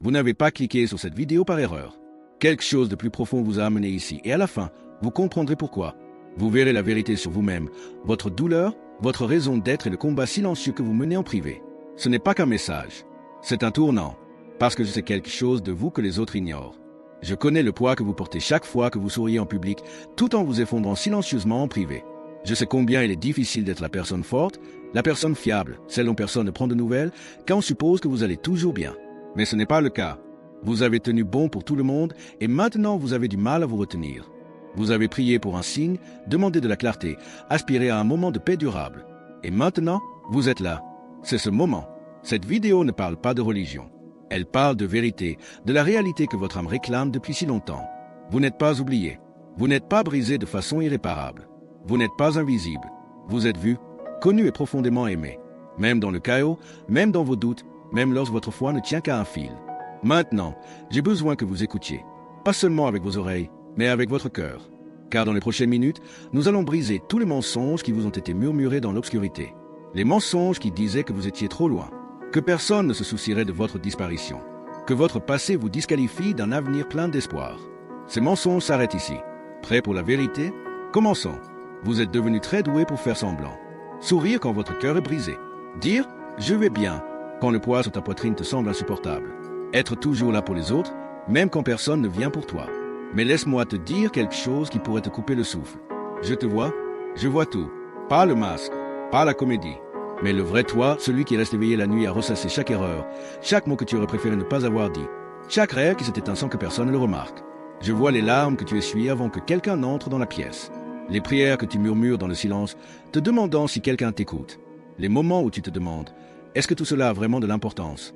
Vous n'avez pas cliqué sur cette vidéo par erreur. Quelque chose de plus profond vous a amené ici et à la fin, vous comprendrez pourquoi. Vous verrez la vérité sur vous-même, votre douleur, votre raison d'être et le combat silencieux que vous menez en privé. Ce n'est pas qu'un message, c'est un tournant, parce que je sais quelque chose de vous que les autres ignorent. Je connais le poids que vous portez chaque fois que vous souriez en public, tout en vous effondrant silencieusement en privé. Je sais combien il est difficile d'être la personne forte, la personne fiable, celle dont personne ne prend de nouvelles, quand on suppose que vous allez toujours bien. Mais ce n'est pas le cas. Vous avez tenu bon pour tout le monde et maintenant vous avez du mal à vous retenir. Vous avez prié pour un signe, demandé de la clarté, aspiré à un moment de paix durable. Et maintenant, vous êtes là. C'est ce moment. Cette vidéo ne parle pas de religion. Elle parle de vérité, de la réalité que votre âme réclame depuis si longtemps. Vous n'êtes pas oublié. Vous n'êtes pas brisé de façon irréparable. Vous n'êtes pas invisible. Vous êtes vu, connu et profondément aimé. Même dans le chaos, même dans vos doutes, même lorsque votre foi ne tient qu'à un fil. Maintenant, j'ai besoin que vous écoutiez. Pas seulement avec vos oreilles, mais avec votre cœur. Car dans les prochaines minutes, nous allons briser tous les mensonges qui vous ont été murmurés dans l'obscurité. Les mensonges qui disaient que vous étiez trop loin, que personne ne se soucierait de votre disparition, que votre passé vous disqualifie d'un avenir plein d'espoir. Ces mensonges s'arrêtent ici. Prêts pour la vérité? Commençons. Vous êtes devenu très doué pour faire semblant. Sourire quand votre cœur est brisé. Dire « je vais bien » quand le poids sur ta poitrine te semble insupportable. Être toujours là pour les autres, même quand personne ne vient pour toi. Mais laisse-moi te dire quelque chose qui pourrait te couper le souffle. Je te vois, je vois tout. Pas le masque, pas la comédie. Mais le vrai toi, celui qui reste éveillé la nuit à ressasser chaque erreur, chaque mot que tu aurais préféré ne pas avoir dit, chaque rêve qui s'est éteint sans que personne ne le remarque. Je vois les larmes que tu essuies avant que quelqu'un n'entre dans la pièce. Les prières que tu murmures dans le silence, te demandant si quelqu'un t'écoute. Les moments où tu te demandes, est-ce que tout cela a vraiment de l'importance?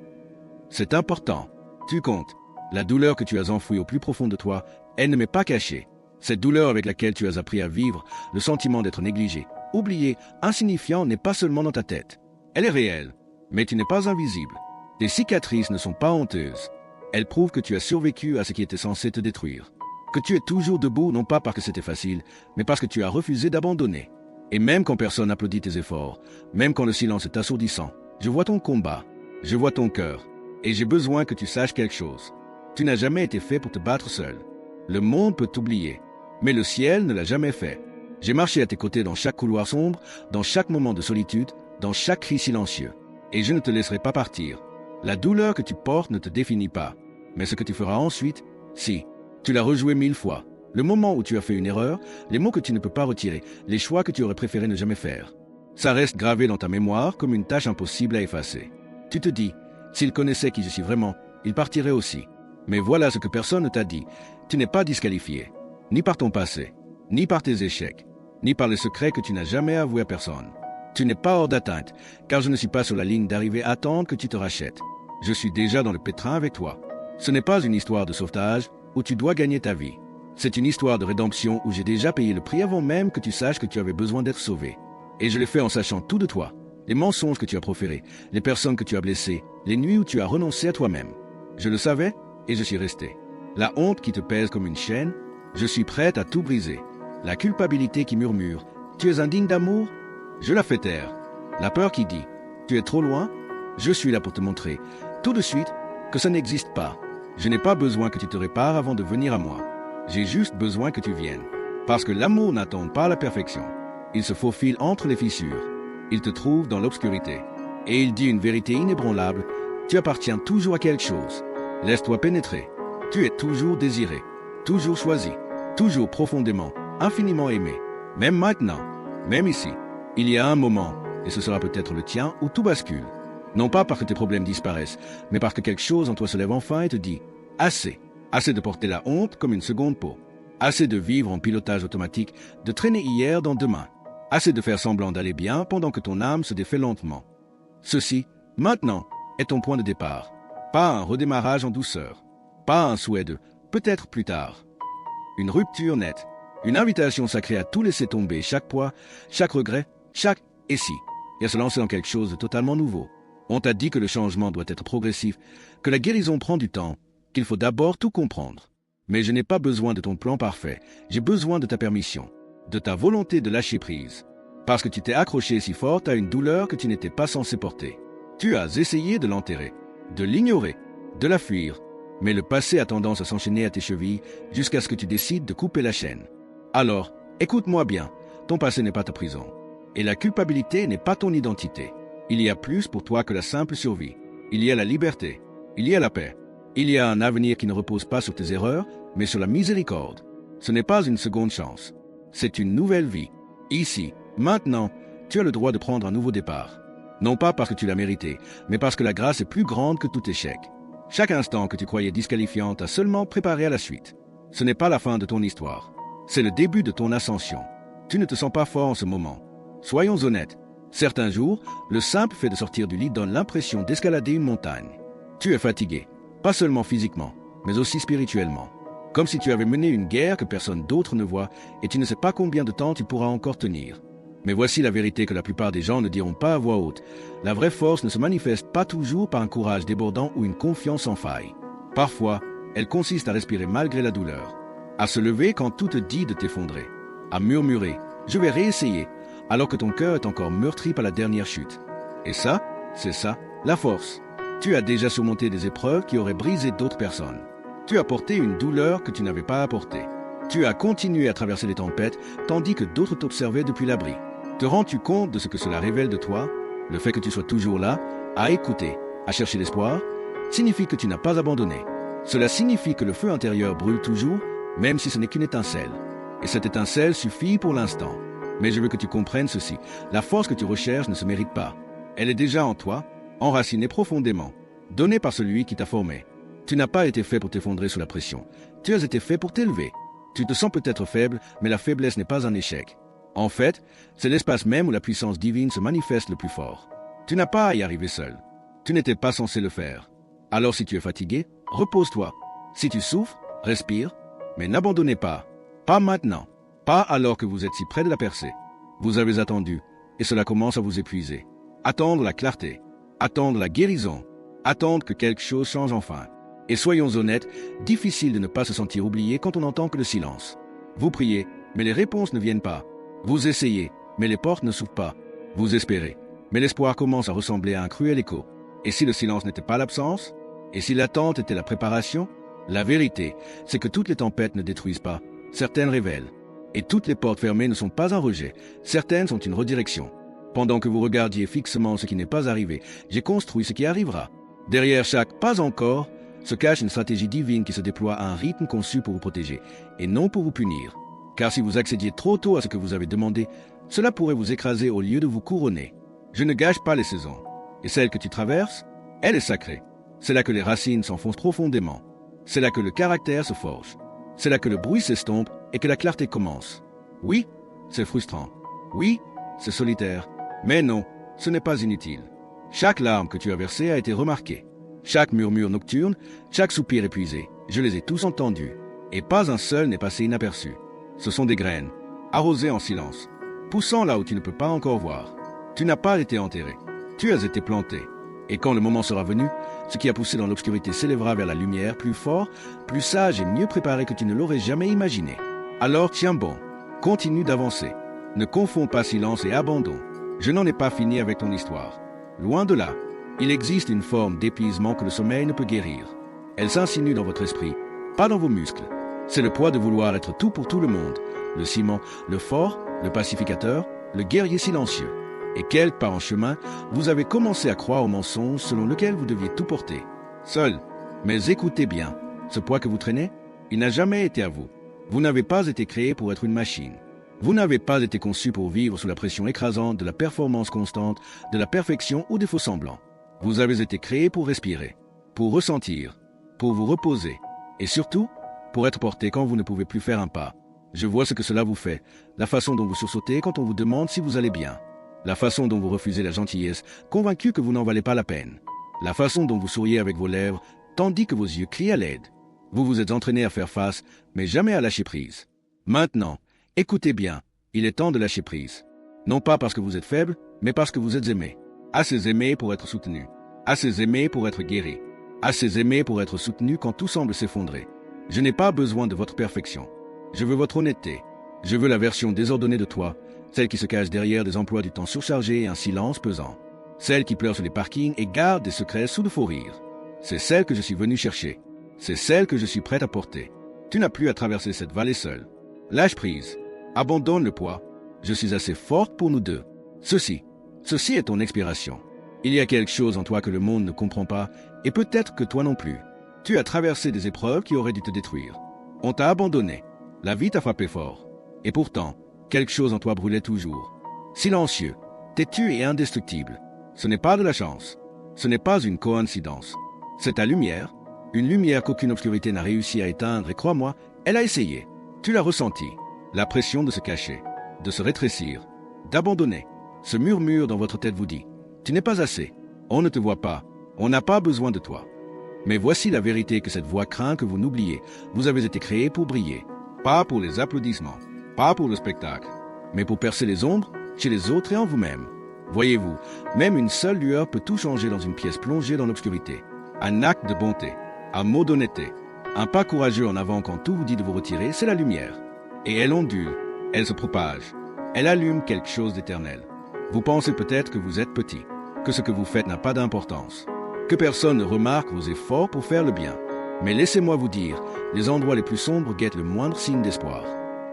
C'est important. Tu comptes. La douleur que tu as enfouie au plus profond de toi, elle ne m'est pas cachée. Cette douleur avec laquelle tu as appris à vivre, le sentiment d'être négligé, oublié, insignifiant n'est pas seulement dans ta tête. Elle est réelle, mais tu n'es pas invisible. Tes cicatrices ne sont pas honteuses. Elles prouvent que tu as survécu à ce qui était censé te détruire. Que tu es toujours debout, non pas parce que c'était facile, mais parce que tu as refusé d'abandonner. Et même quand personne n'applaudit tes efforts, même quand le silence est assourdissant, je vois ton combat, je vois ton cœur, et j'ai besoin que tu saches quelque chose. Tu n'as jamais été fait pour te battre seul. Le monde peut t'oublier, mais le ciel ne l'a jamais fait. J'ai marché à tes côtés dans chaque couloir sombre, dans chaque moment de solitude, dans chaque cri silencieux. Et je ne te laisserai pas partir. La douleur que tu portes ne te définit pas. Mais ce que tu feras ensuite, si, tu l'as rejoué 1000 fois. Le moment où tu as fait une erreur, les mots que tu ne peux pas retirer, les choix que tu aurais préféré ne jamais faire. Ça reste gravé dans ta mémoire comme une tâche impossible à effacer. Tu te dis, s'il connaissait qui je suis vraiment, il partirait aussi. Mais voilà ce que personne ne t'a dit. Tu n'es pas disqualifié, ni par ton passé, ni par tes échecs, ni par les secrets que tu n'as jamais avoués à personne. Tu n'es pas hors d'atteinte, car je ne suis pas sur la ligne d'arrivée à attendre que tu te rachètes. Je suis déjà dans le pétrin avec toi. Ce n'est pas une histoire de sauvetage où tu dois gagner ta vie. C'est une histoire de rédemption où j'ai déjà payé le prix avant même que tu saches que tu avais besoin d'être sauvé. Et je l'ai fait en sachant tout de toi, les mensonges que tu as proférés, les personnes que tu as blessées, les nuits où tu as renoncé à toi-même. Je le savais et je suis resté. La honte qui te pèse comme une chaîne, je suis prête à tout briser. La culpabilité qui murmure, tu es indigne d'amour, je la fais taire. La peur qui dit, tu es trop loin, je suis là pour te montrer, tout de suite, que ça n'existe pas. Je n'ai pas besoin que tu te répares avant de venir à moi. J'ai juste besoin que tu viennes. Parce que l'amour n'attend pas la perfection. Il se faufile entre les fissures. Il te trouve dans l'obscurité. Et il dit une vérité inébranlable. Tu appartiens toujours à quelque chose. Laisse-toi pénétrer. Tu es toujours désiré. Toujours choisi. Toujours profondément, infiniment aimé. Même maintenant. Même ici. Il y a un moment, et ce sera peut-être le tien, où tout bascule. Non pas parce que tes problèmes disparaissent, mais parce que quelque chose en toi se lève enfin et te dit « Assez ». Assez de porter la honte comme une seconde peau. Assez de vivre en pilotage automatique, de traîner hier dans demain. Assez de faire semblant d'aller bien pendant que ton âme se défait lentement. Ceci, maintenant, est ton point de départ. Pas un redémarrage en douceur. Pas un souhait de « peut-être plus tard ». Une rupture nette. Une invitation sacrée à tout laisser tomber, chaque poids, chaque regret, chaque « et si ». Et à se lancer dans quelque chose de totalement nouveau. On t'a dit que le changement doit être progressif, que la guérison prend du temps, qu'il faut d'abord tout comprendre. Mais je n'ai pas besoin de ton plan parfait, j'ai besoin de ta permission, de ta volonté de lâcher prise. Parce que tu t'es accroché si fort à une douleur que tu n'étais pas censé porter. Tu as essayé de l'enterrer, de l'ignorer, de la fuir. Mais le passé a tendance à s'enchaîner à tes chevilles jusqu'à ce que tu décides de couper la chaîne. Alors, écoute-moi bien, ton passé n'est pas ta prison. Et la culpabilité n'est pas ton identité. Il y a plus pour toi que la simple survie. Il y a la liberté. Il y a la paix. Il y a un avenir qui ne repose pas sur tes erreurs, mais sur la miséricorde. Ce n'est pas une seconde chance. C'est une nouvelle vie. Ici, maintenant, tu as le droit de prendre un nouveau départ. Non pas parce que tu l'as mérité, mais parce que la grâce est plus grande que tout échec. Chaque instant que tu croyais disqualifiant t'a seulement préparé à la suite. Ce n'est pas la fin de ton histoire. C'est le début de ton ascension. Tu ne te sens pas fort en ce moment. Soyons honnêtes. Certains jours, le simple fait de sortir du lit donne l'impression d'escalader une montagne. Tu es fatigué, pas seulement physiquement, mais aussi spirituellement. Comme si tu avais mené une guerre que personne d'autre ne voit et tu ne sais pas combien de temps tu pourras encore tenir. Mais voici la vérité que la plupart des gens ne diront pas à voix haute. La vraie force ne se manifeste pas toujours par un courage débordant ou une confiance sans faille. Parfois, elle consiste à respirer malgré la douleur, à se lever quand tout te dit de t'effondrer, à murmurer « je vais réessayer » alors que ton cœur est encore meurtri par la dernière chute. Et ça, c'est ça, la force. Tu as déjà surmonté des épreuves qui auraient brisé d'autres personnes. Tu as porté une douleur que tu n'avais pas à porter. Tu as continué à traverser les tempêtes tandis que d'autres t'observaient depuis l'abri. Te rends-tu compte de ce que cela révèle de toi? Le fait que tu sois toujours là, à écouter, à chercher l'espoir, signifie que tu n'as pas abandonné. Cela signifie que le feu intérieur brûle toujours, même si ce n'est qu'une étincelle. Et cette étincelle suffit pour l'instant. Mais je veux que tu comprennes ceci. La force que tu recherches ne se mérite pas. Elle est déjà en toi, enracinée profondément, donnée par celui qui t'a formé. Tu n'as pas été fait pour t'effondrer sous la pression. Tu as été fait pour t'élever. Tu te sens peut-être faible, mais la faiblesse n'est pas un échec. En fait, c'est l'espace même où la puissance divine se manifeste le plus fort. Tu n'as pas à y arriver seul. Tu n'étais pas censé le faire. Alors si tu es fatigué, repose-toi. Si tu souffres, respire, mais n'abandonnez pas. Pas maintenant. Pas alors que vous êtes si près de la percée. Vous avez attendu, et cela commence à vous épuiser. Attendre la clarté, attendre la guérison, attendre que quelque chose change enfin. Et soyons honnêtes, difficile de ne pas se sentir oublié quand on n'entend que le silence. Vous priez, mais les réponses ne viennent pas. Vous essayez, mais les portes ne s'ouvrent pas. Vous espérez, mais l'espoir commence à ressembler à un cruel écho. Et si le silence n'était pas l'absence? Et si l'attente était la préparation? La vérité, c'est que toutes les tempêtes ne détruisent pas. Certaines révèlent. Et toutes les portes fermées ne sont pas un rejet. Certaines sont une redirection. Pendant que vous regardiez fixement ce qui n'est pas arrivé, j'ai construit ce qui arrivera. Derrière chaque « pas encore » se cache une stratégie divine qui se déploie à un rythme conçu pour vous protéger, et non pour vous punir. Car si vous accédiez trop tôt à ce que vous avez demandé, cela pourrait vous écraser au lieu de vous couronner. Je ne gâche pas les saisons. Et celle que tu traverses, elle est sacrée. C'est là que les racines s'enfoncent profondément. C'est là que le caractère se forge. C'est là que le bruit s'estompe et que la clarté commence. Oui, c'est frustrant. Oui, c'est solitaire. Mais non, ce n'est pas inutile. Chaque larme que tu as versée a été remarquée. Chaque murmure nocturne, chaque soupir épuisé, je les ai tous entendus. Et pas un seul n'est passé inaperçu. Ce sont des graines, arrosées en silence, poussant là où tu ne peux pas encore voir. Tu n'as pas été enterré. Tu as été planté. Et quand le moment sera venu, ce qui a poussé dans l'obscurité s'élèvera vers la lumière, plus fort, plus sage et mieux préparé que tu ne l'aurais jamais imaginé. Alors tiens bon, continue d'avancer. Ne confonds pas silence et abandon. Je n'en ai pas fini avec ton histoire. Loin de là, il existe une forme d'épuisement que le sommeil ne peut guérir. Elle s'insinue dans votre esprit, pas dans vos muscles. C'est le poids de vouloir être tout pour tout le monde, le ciment, le fort, le pacificateur, le guerrier silencieux. Et quelque part en chemin, vous avez commencé à croire au mensonge selon lequel vous deviez tout porter, seul. Mais écoutez bien, ce poids que vous traînez, il n'a jamais été à vous. Vous n'avez pas été créé pour être une machine. Vous n'avez pas été conçu pour vivre sous la pression écrasante de la performance constante, de la perfection ou des faux-semblants. Vous avez été créé pour respirer, pour ressentir, pour vous reposer, et surtout, pour être porté quand vous ne pouvez plus faire un pas. Je vois ce que cela vous fait, la façon dont vous sursautez quand on vous demande si vous allez bien. La façon dont vous refusez la gentillesse, convaincu que vous n'en valez pas la peine. La façon dont vous souriez avec vos lèvres, tandis que vos yeux crient à l'aide. Vous vous êtes entraîné à faire face, mais jamais à lâcher prise. Maintenant, écoutez bien, il est temps de lâcher prise. Non pas parce que vous êtes faible, mais parce que vous êtes aimé. Assez aimé pour être soutenu. Assez aimé pour être guéri. Assez aimé pour être soutenu quand tout semble s'effondrer. Je n'ai pas besoin de votre perfection. Je veux votre honnêteté. Je veux la version désordonnée de toi, celle qui se cache derrière des emplois du temps surchargés et un silence pesant. Celle qui pleure sur les parkings et garde des secrets sous de faux rires. C'est celle que je suis venu chercher. C'est celle que je suis prêt à porter. Tu n'as plus à traverser cette vallée seule. Lâche prise. Abandonne le poids. Je suis assez forte pour nous deux. Ceci est ton expiration. Il y a quelque chose en toi que le monde ne comprend pas, et peut-être que toi non plus. Tu as traversé des épreuves qui auraient dû te détruire. On t'a abandonné. La vie t'a frappé fort. Et pourtant, quelque chose en toi brûlait toujours. Silencieux, têtu et indestructible. Ce n'est pas de la chance. Ce n'est pas une coïncidence. C'est ta lumière, une lumière qu'aucune obscurité n'a réussi à éteindre, et crois-moi, elle a essayé. Tu l'as ressenti. La pression de se cacher, de se rétrécir, d'abandonner. Ce murmure dans votre tête vous dit « Tu n'es pas assez. On ne te voit pas. On n'a pas besoin de toi. » Mais voici la vérité que cette voix craint que vous n'oubliez. Vous avez été créé pour briller. Pas pour les applaudissements, pas pour le spectacle, mais pour percer les ombres chez les autres et en vous-même. Voyez-vous, même une seule lueur peut tout changer dans une pièce plongée dans l'obscurité. Un acte de bonté, un mot d'honnêteté, un pas courageux en avant quand tout vous dit de vous retirer, c'est la lumière. Et elle ondule, elle se propage, elle allume quelque chose d'éternel. Vous pensez peut-être que vous êtes petit, que ce que vous faites n'a pas d'importance, que personne ne remarque vos efforts pour faire le bien. Mais laissez-moi vous dire, les endroits les plus sombres guettent le moindre signe d'espoir.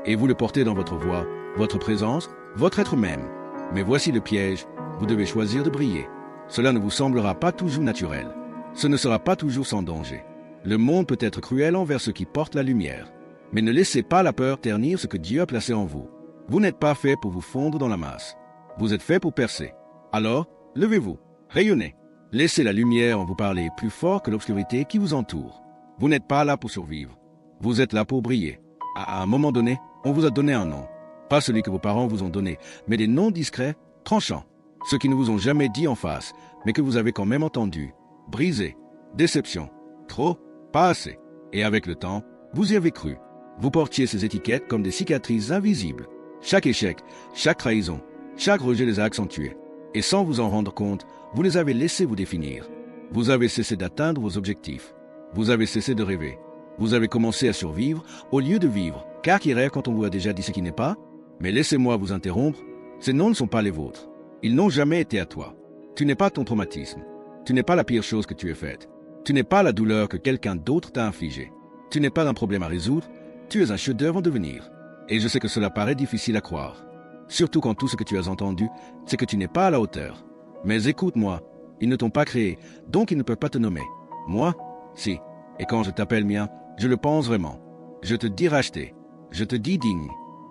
Et vous le portez dans votre voix, votre présence, votre être même. Mais voici le piège, vous devez choisir de briller. Cela ne vous semblera pas toujours naturel. Ce ne sera pas toujours sans danger. Le monde peut être cruel envers ceux qui portent la lumière. Mais ne laissez pas la peur ternir ce que Dieu a placé en vous. Vous n'êtes pas fait pour vous fondre dans la masse. Vous êtes fait pour percer. Alors, levez-vous, rayonnez. Laissez la lumière en vous parler plus fort que l'obscurité qui vous entoure. Vous n'êtes pas là pour survivre. Vous êtes là pour briller. À un moment donné, on vous a donné un nom. Pas celui que vos parents vous ont donné, mais des noms discrets, tranchants. Ceux qui ne vous ont jamais dit en face, mais que vous avez quand même entendu. Brisé, déception, trop, pas assez. Et avec le temps, vous y avez cru. Vous portiez ces étiquettes comme des cicatrices invisibles. Chaque échec, chaque trahison, chaque rejet les a accentuées. Et sans vous en rendre compte, vous les avez laissés vous définir. Vous avez cessé d'atteindre vos objectifs. Vous avez cessé de rêver. Vous avez commencé à survivre au lieu de vivre. Car qui rêve quand on vous a déjà dit ce qui n'est pas? Mais laissez-moi vous interrompre. Ces noms ne sont pas les vôtres. Ils n'ont jamais été à toi. Tu n'es pas ton traumatisme. Tu n'es pas la pire chose que tu aies faite. Tu n'es pas la douleur que quelqu'un d'autre t'a infligée. Tu n'es pas un problème à résoudre. Tu es un chef-d'œuvre en devenir. Et je sais que cela paraît difficile à croire. Surtout quand tout ce que tu as entendu, c'est que tu n'es pas à la hauteur. Mais écoute-moi, ils ne t'ont pas créé, donc ils ne peuvent pas te nommer. Moi, si. Et quand je t'appelle mien, je le pense vraiment. Je te dis racheté. Je te dis digne.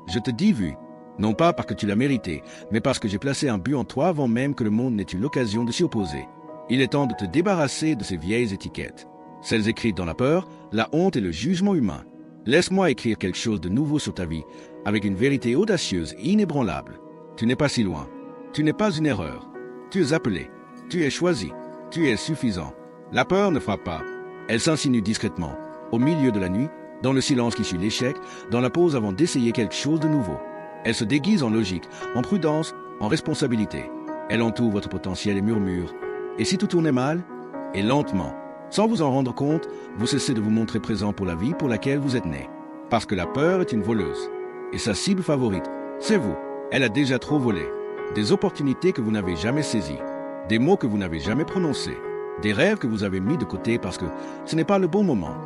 Je te dis vu. Non pas parce que tu l'as mérité, mais parce que j'ai placé un but en toi avant même que le monde n'ait eu l'occasion de s'y opposer. Il est temps de te débarrasser de ces vieilles étiquettes. Celles écrites dans la peur, la honte et le jugement humain. Laisse-moi écrire quelque chose de nouveau sur ta vie, avec une vérité audacieuse et inébranlable. Tu n'es pas si loin. Tu n'es pas une erreur. Tu es appelé. Tu es choisi. Tu es suffisant. La peur ne frappe pas. Elle s'insinue discrètement, au milieu de la nuit, dans le silence qui suit l'échec, dans la pause avant d'essayer quelque chose de nouveau. Elle se déguise en logique, en prudence, en responsabilité. Elle entoure votre potentiel et murmure. Et si tout tournait mal? Et lentement, sans vous en rendre compte, vous cessez de vous montrer présent pour la vie pour laquelle vous êtes né. Parce que la peur est une voleuse. Et sa cible favorite, c'est vous. Elle a déjà trop volé. Des opportunités que vous n'avez jamais saisies. Des mots que vous n'avez jamais prononcés. Des rêves que vous avez mis de côté parce que ce n'est pas le bon moment.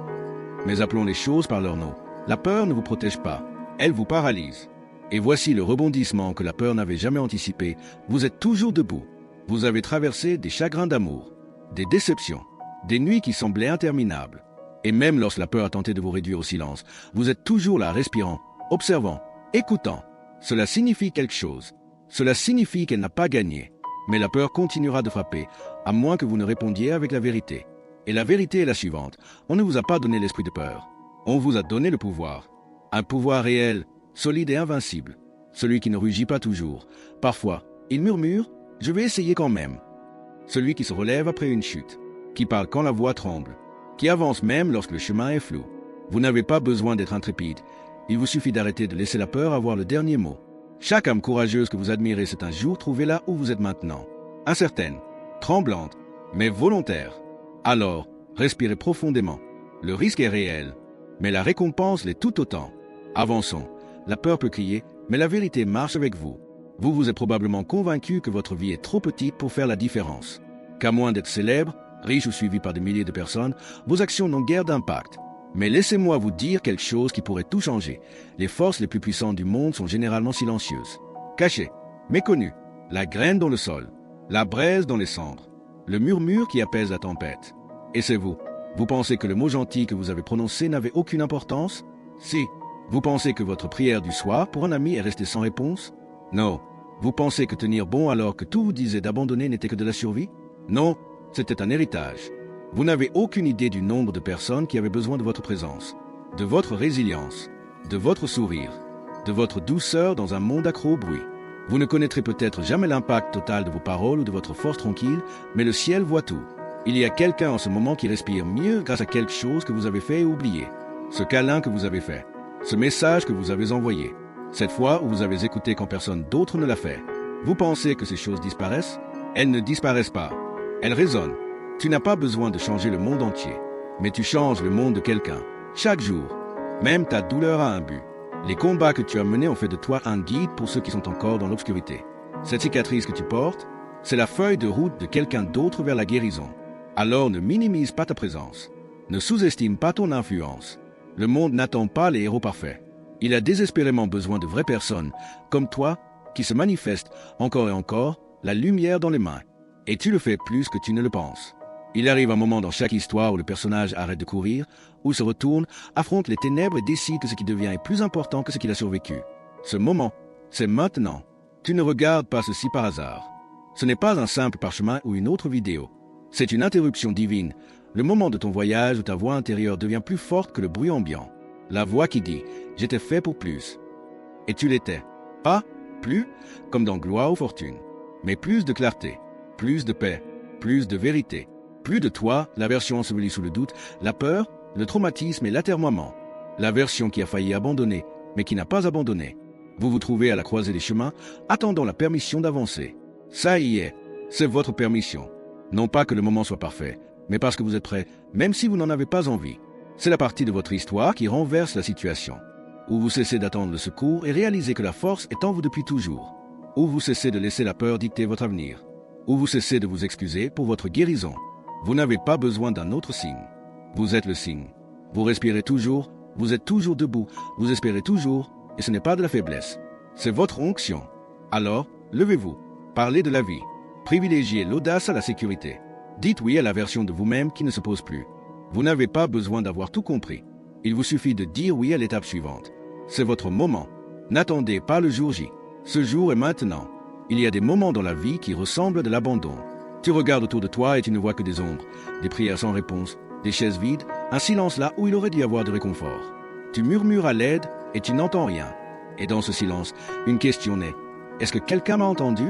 Mais appelons les choses par leur nom. La peur ne vous protège pas. Elle vous paralyse. Et voici le rebondissement que la peur n'avait jamais anticipé. Vous êtes toujours debout. Vous avez traversé des chagrins d'amour, des déceptions, des nuits qui semblaient interminables. Et même lorsque la peur a tenté de vous réduire au silence, vous êtes toujours là, respirant, observant, écoutant. Cela signifie quelque chose. Cela signifie qu'elle n'a pas gagné. Mais la peur continuera de frapper, à moins que vous ne répondiez avec la vérité. Et la vérité est la suivante. On ne vous a pas donné l'esprit de peur. On vous a donné le pouvoir. Un pouvoir réel, solide et invincible. Celui qui ne rugit pas toujours. Parfois, il murmure, « Je vais essayer quand même ». Celui qui se relève après une chute, qui parle quand la voix tremble, qui avance même lorsque le chemin est flou. Vous n'avez pas besoin d'être intrépide. Il vous suffit d'arrêter de laisser la peur avoir le dernier mot. Chaque âme courageuse que vous admirez s'est un jour trouvée là où vous êtes maintenant. Incertaine, tremblante, mais volontaire. Alors, respirez profondément. Le risque est réel, mais la récompense l'est tout autant. Avançons. La peur peut crier, mais la vérité marche avec vous. Vous vous êtes probablement convaincu que votre vie est trop petite pour faire la différence. Qu'à moins d'être célèbre, riche ou suivi par des milliers de personnes, vos actions n'ont guère d'impact. Mais laissez-moi vous dire quelque chose qui pourrait tout changer. Les forces les plus puissantes du monde sont généralement silencieuses. Cachées, méconnues, la graine dans le sol, la braise dans les cendres, le murmure qui apaise la tempête. Et c'est vous. Vous pensez que le mot gentil que vous avez prononcé n'avait aucune importance? Si. Vous pensez que votre prière du soir pour un ami est restée sans réponse? Non. Vous pensez que tenir bon alors que tout vous disait d'abandonner n'était que de la survie? Non, c'était un héritage. Vous n'avez aucune idée du nombre de personnes qui avaient besoin de votre présence, de votre résilience, de votre sourire, de votre douceur dans un monde accro au bruit. Vous ne connaîtrez peut-être jamais l'impact total de vos paroles ou de votre force tranquille, mais le ciel voit tout. Il y a quelqu'un en ce moment qui respire mieux grâce à quelque chose que vous avez fait et oublié. Ce câlin que vous avez fait, ce message que vous avez envoyé, cette fois où vous avez écouté quand personne d'autre ne l'a fait. Vous pensez que ces choses disparaissent? Elles ne disparaissent pas. Elles résonnent. Tu n'as pas besoin de changer le monde entier, mais tu changes le monde de quelqu'un, chaque jour. Même ta douleur a un but. Les combats que tu as menés ont fait de toi un guide pour ceux qui sont encore dans l'obscurité. Cette cicatrice que tu portes, c'est la feuille de route de quelqu'un d'autre vers la guérison. Alors ne minimise pas ta présence. Ne sous-estime pas ton influence. Le monde n'attend pas les héros parfaits. Il a désespérément besoin de vraies personnes, comme toi, qui se manifestent encore et encore, la lumière dans les mains. Et tu le fais plus que tu ne le penses. Il arrive un moment dans chaque histoire où le personnage arrête de courir, ou se retourne, affronte les ténèbres et décide que ce qui devient est plus important que ce qu'il a survécu. Ce moment, c'est maintenant. Tu ne regardes pas ceci par hasard. Ce n'est pas un simple parchemin ou une autre vidéo. C'est une interruption divine, le moment de ton voyage où ta voix intérieure devient plus forte que le bruit ambiant. La voix qui dit « J'étais fait pour plus ». Et tu l'étais. Pas plus, comme dans gloire ou fortune, mais plus de clarté, plus de paix, plus de vérité. Plus de toi, la version ensevelie sous le doute, la peur, le traumatisme et l'atermoiement. La version qui a failli abandonner, mais qui n'a pas abandonné. Vous vous trouvez à la croisée des chemins, attendant la permission d'avancer. Ça y est, c'est votre permission. Non pas que le moment soit parfait, mais parce que vous êtes prêt, même si vous n'en avez pas envie. C'est la partie de votre histoire qui renverse la situation. Où vous cessez d'attendre le secours et réalisez que la force est en vous depuis toujours. Où vous cessez de laisser la peur dicter votre avenir. Où vous cessez de vous excuser pour votre guérison. Vous n'avez pas besoin d'un autre signe. Vous êtes le signe. Vous respirez toujours, vous êtes toujours debout, vous espérez toujours, et ce n'est pas de la faiblesse. C'est votre onction. Alors, levez-vous, parlez de la vie. Privilégiez l'audace à la sécurité. Dites oui à la version de vous-même qui ne se pose plus. Vous n'avez pas besoin d'avoir tout compris. Il vous suffit de dire oui à l'étape suivante. C'est votre moment. N'attendez pas le jour J. Ce jour est maintenant. Il y a des moments dans la vie qui ressemblent à de l'abandon. Tu regardes autour de toi et tu ne vois que des ombres, des prières sans réponse, des chaises vides, un silence là où il aurait dû y avoir de réconfort. Tu murmures à l'aide et tu n'entends rien. Et dans ce silence, une question naît. Est-ce que quelqu'un m'a entendu?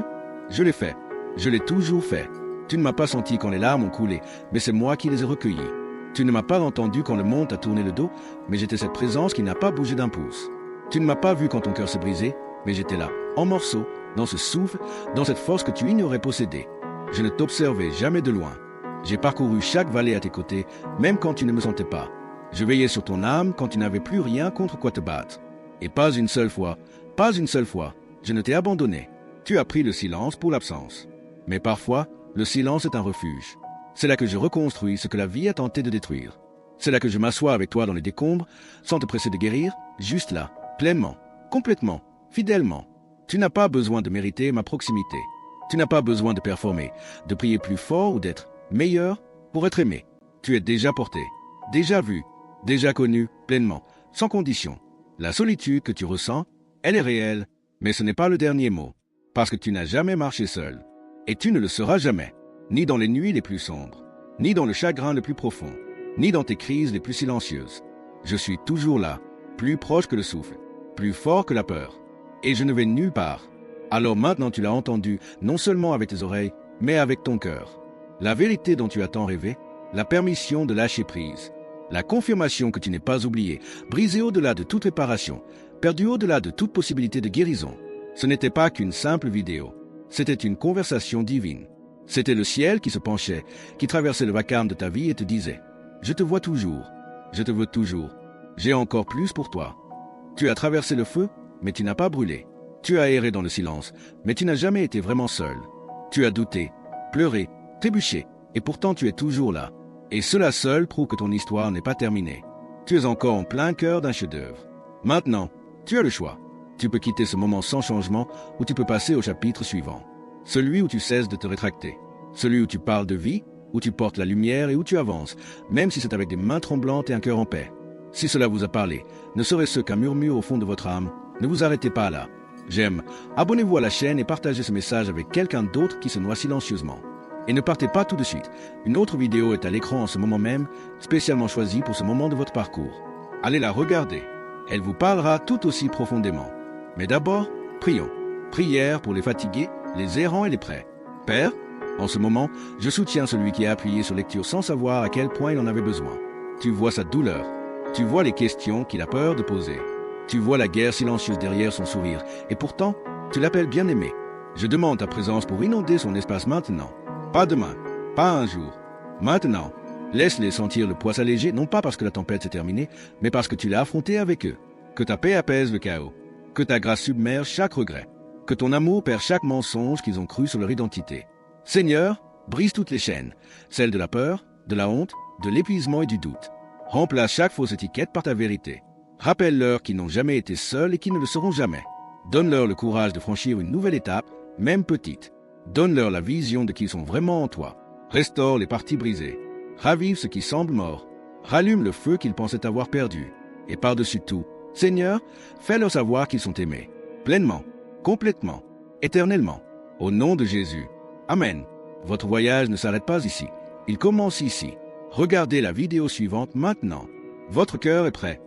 Je l'ai fait. Je l'ai toujours fait. Tu ne m'as pas senti quand les larmes ont coulé, mais c'est moi qui les ai recueillies. Tu ne m'as pas entendu quand le monde t'a tourné le dos, mais j'étais cette présence qui n'a pas bougé d'un pouce. Tu ne m'as pas vu quand ton cœur s'est brisé, mais j'étais là, en morceaux, dans ce souffle, dans cette force que tu ignorais posséder. Je ne t'observais jamais de loin. J'ai parcouru chaque vallée à tes côtés, même quand tu ne me sentais pas. Je veillais sur ton âme quand tu n'avais plus rien contre quoi te battre. Et pas une seule fois, je ne t'ai abandonné. Tu as pris le silence pour l'absence. Mais parfois, le silence est un refuge. C'est là que je reconstruis ce que la vie a tenté de détruire. C'est là que je m'assois avec toi dans les décombres, sans te presser de guérir, juste là, pleinement, complètement, fidèlement. Tu n'as pas besoin de mériter ma proximité. Tu n'as pas besoin de performer, de prier plus fort ou d'être meilleur pour être aimé. Tu es déjà porté, déjà vu, déjà connu, pleinement, sans condition. La solitude que tu ressens, elle est réelle, mais ce n'est pas le dernier mot, parce que tu n'as jamais marché seul. Et tu ne le seras jamais, ni dans les nuits les plus sombres, ni dans le chagrin le plus profond, ni dans tes crises les plus silencieuses. Je suis toujours là, plus proche que le souffle, plus fort que la peur. Et je ne vais nulle part. Alors maintenant tu l'as entendu, non seulement avec tes oreilles, mais avec ton cœur. La vérité dont tu as tant rêvé, la permission de lâcher prise, la confirmation que tu n'es pas oublié, brisé au-delà de toute réparation, perdu au-delà de toute possibilité de guérison. Ce n'était pas qu'une simple vidéo, c'était une conversation divine. C'était le ciel qui se penchait, qui traversait le vacarme de ta vie et te disait « Je te vois toujours, je te veux toujours, j'ai encore plus pour toi. » Tu as traversé le feu, mais tu n'as pas brûlé. Tu as erré dans le silence, mais tu n'as jamais été vraiment seul. Tu as douté, pleuré, trébuché, Et pourtant tu es toujours là. Et cela seul prouve que ton histoire n'est pas terminée. Tu es encore en plein cœur d'un chef-d'œuvre. Maintenant, tu as le choix. Tu peux quitter ce moment sans changement ou tu peux passer au chapitre suivant. Celui où tu cesses de te rétracter. Celui où tu parles de vie, où tu portes la lumière et où tu avances, même si c'est avec des mains tremblantes et un cœur en paix. Si cela vous a parlé, ne serait-ce qu'un murmure au fond de votre âme, ne vous arrêtez pas là. J'aime. Abonnez-vous à la chaîne et partagez ce message avec quelqu'un d'autre qui se noie silencieusement. Et ne partez pas tout de suite. Une autre vidéo est à l'écran en ce moment même, spécialement choisie pour ce moment de votre parcours. Allez la regarder. Elle vous parlera tout aussi profondément. Mais d'abord, prions. Prière pour les fatigués, les errants et les prêts. Père, en ce moment, je soutiens celui qui a appuyé sur lecture sans savoir à quel point il en avait besoin. Tu vois sa douleur. Tu vois les questions qu'il a peur de poser. Tu vois la guerre silencieuse derrière son sourire. Et pourtant, tu l'appelles bien-aimé. Je demande ta présence pour inonder son espace maintenant. Pas demain, pas un jour. Maintenant, laisse-les sentir le poids s'alléger, non pas parce que la tempête s'est terminée, mais parce que tu l'as affronté avec eux. Que ta paix apaise le chaos. Que ta grâce submerge chaque regret. Que ton amour perd chaque mensonge qu'ils ont cru sur leur identité. Seigneur, brise toutes les chaînes, celles de la peur, de la honte, de l'épuisement et du doute. Remplace chaque fausse étiquette par ta vérité. Rappelle-leur qu'ils n'ont jamais été seuls et qu'ils ne le seront jamais. Donne-leur le courage de franchir une nouvelle étape, même petite. Donne-leur la vision de qui ils sont vraiment en toi. Restaure les parties brisées. Ravive ce qui semble mort. Rallume le feu qu'ils pensaient avoir perdu. Et par-dessus tout, Seigneur, fais-leur savoir qu'ils sont aimés. Pleinement, complètement, éternellement. Au nom de Jésus. Amen. Votre voyage ne s'arrête pas ici. Il commence ici. Regardez la vidéo suivante maintenant. Votre cœur est prêt.